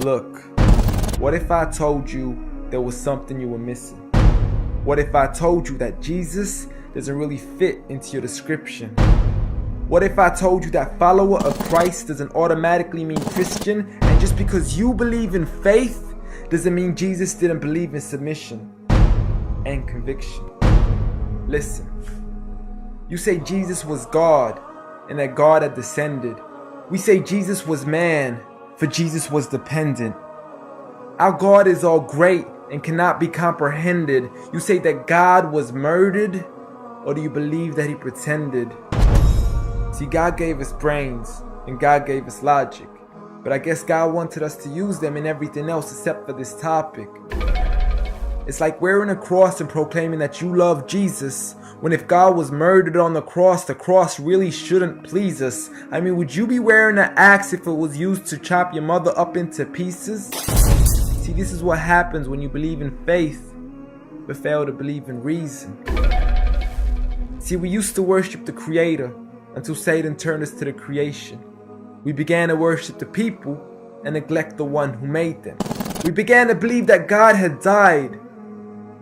Look, what if I told you there was something you were missing? What if I told you that Jesus doesn't really fit into your description? What if I told you that follower of Christ doesn't automatically mean Christian, and just because you believe in faith doesn't mean Jesus didn't believe in submission and conviction? Listen, you say Jesus was God and that God had descended. We say Jesus was man, for Jesus was dependent. Our God is all great and cannot be comprehended. You say that God was murdered, or do you believe that he pretended? See, God gave us brains and God gave us logic, but I guess God wanted us to use them in everything else except for this topic. It's like wearing a cross and proclaiming that you love Jesus, when if God was murdered on the cross really shouldn't please us. I mean, would you be wearing an axe if it was used to chop your mother up into pieces? See, this is what happens when you believe in faith, but fail to believe in reason. See, we used to worship the Creator until Satan turned us to the creation. We began to worship the people and neglect the one who made them. We began to believe that God had died,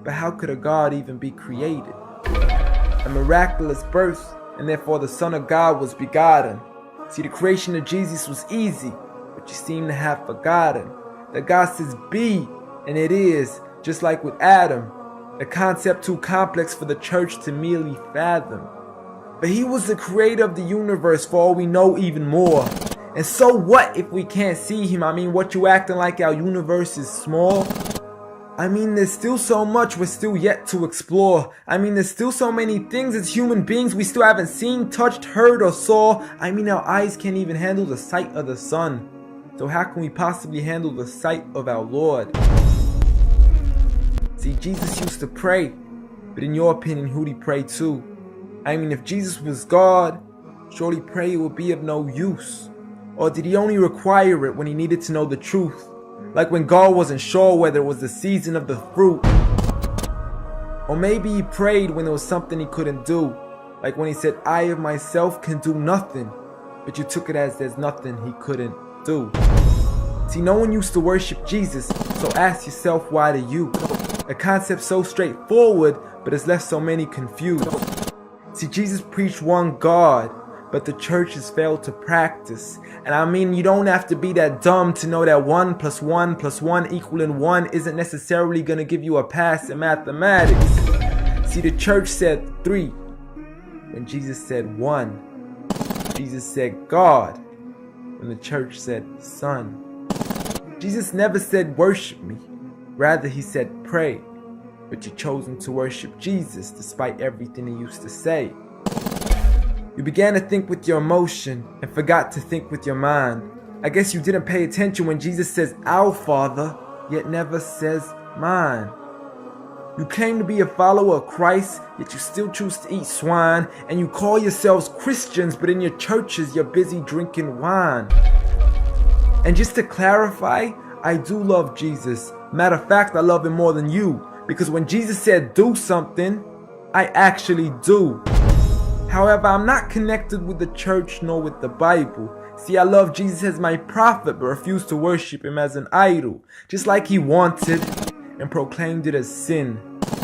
but how could a God even be created? A miraculous birth, and therefore the Son of God was begotten. See, the creation of Jesus was easy, but you seem to have forgotten that God says be, and it is, just like with Adam, a concept too complex for the church to merely fathom. But he was the creator of the universe, for all we know, even more. And so what if we can't see him? I mean, what, you acting like our universe is small? I mean, there's still so much we're still yet to explore. I mean, there's still so many things as human beings we still haven't seen, touched, heard, or saw. I mean, our eyes can't even handle the sight of the sun. So how can we possibly handle the sight of our Lord? See, Jesus used to pray, but in your opinion, who'd he pray to? I mean, if Jesus was God, surely prayer would be of no use. Or did he only require it when he needed to know the truth? Like when God wasn't sure whether it was the season of the fruit. Or maybe he prayed when there was something he couldn't do. Like when he said, I of myself can do nothing. But you took it as there's nothing he couldn't do. See, no one used to worship Jesus, so ask yourself, why do you? A concept so straightforward, but has left so many confused. See, Jesus preached one God, but the church has failed to practice. And I mean, you don't have to be that dumb to know that 1 + 1 + 1 equaling 1 isn't necessarily going to give you a pass in mathematics. See, the church said 3, when Jesus said 1. Jesus said God, when the church said Son. Jesus never said worship me, rather he said pray. But you've chosen to worship Jesus despite everything he used to say. You began to think with your emotion and forgot to think with your mind. I guess you didn't pay attention when Jesus says our Father, yet never says mine. You claim to be a follower of Christ, yet you still choose to eat swine. And you call yourselves Christians, but in your churches you're busy drinking wine. And just to clarify, I do love Jesus. Matter of fact, I love him more than you. Because when Jesus said do something, I actually do. However, I'm not connected with the church nor with the Bible. See, I love Jesus as my prophet, but refuse to worship him as an idol, just like he wanted and proclaimed it as sin.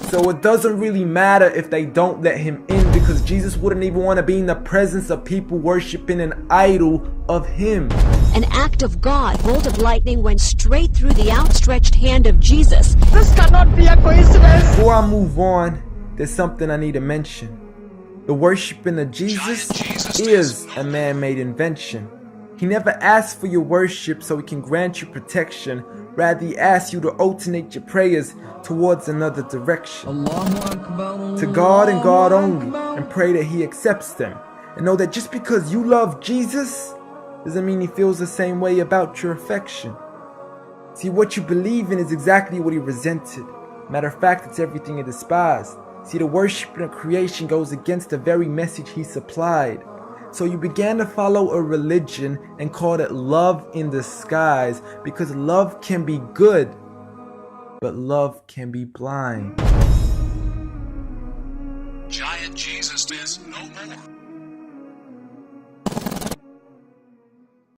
So it doesn't really matter if they don't let him in, because Jesus wouldn't even want to be in the presence of people worshiping an idol of him. An act of God, bolt of lightning went straight through the outstretched hand of Jesus. This cannot be a coincidence. Before I move on, there's something I need to mention. The worshiping of Jesus is a man-made invention. He never asked for your worship so he can grant you protection. Rather, he asks you to alternate your prayers towards another direction. To God and God only, and pray that he accepts them. And know that just because you love Jesus doesn't mean he feels the same way about your affection. See, what you believe in is exactly what he resented. Matter of fact, it's everything he despised. See, the worshiping of creation goes against the very message he supplied. So you began to follow a religion and called it love in disguise, because love can be good, but love can be blind. Giant Jesus is no more.